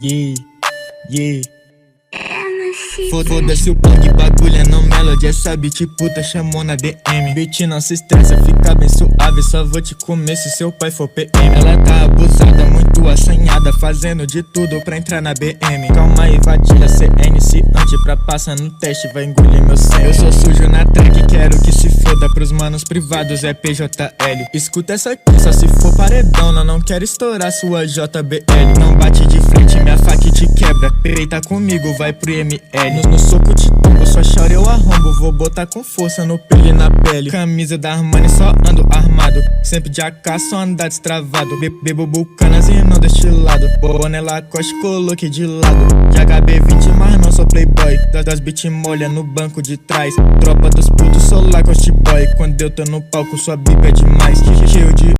Yeah, yeah. Foda-se o plug, bagulho no melody. Essa beat puta chamou na DM. Beat não se estressa, fica bem suave. Só vou te comer se seu pai for PM. Ela tá abusada, muito assanhada, fazendo de tudo pra entrar na BM. Calma aí, vadia, cê é iniciante. Pra passar no teste, vai engolir meu sangue. Eu sou sujo na track, quero que se foda. Pros manos privados é PJL. Escuta essa aqui, só se for paredão. Não quero estourar sua JBL. Não bate de frente, minha faca te quebra. Peita comigo, vai pro ML. No soco te tumbo, sua chora eu arrombo. Vou botar com força no pelo e na pele. Camisa da Armani, só ando armado. Sempre de AK, só andar destravado. Bebo bucanas e não destilado. Boné Lacoste, coloquei de lado. De HB20, mas não sou playboy. Das beat molha no banco de trás. Tropa dos putos, sou Lacoste boy. Quando eu tô no palco, sua bipa é demais. Cheio de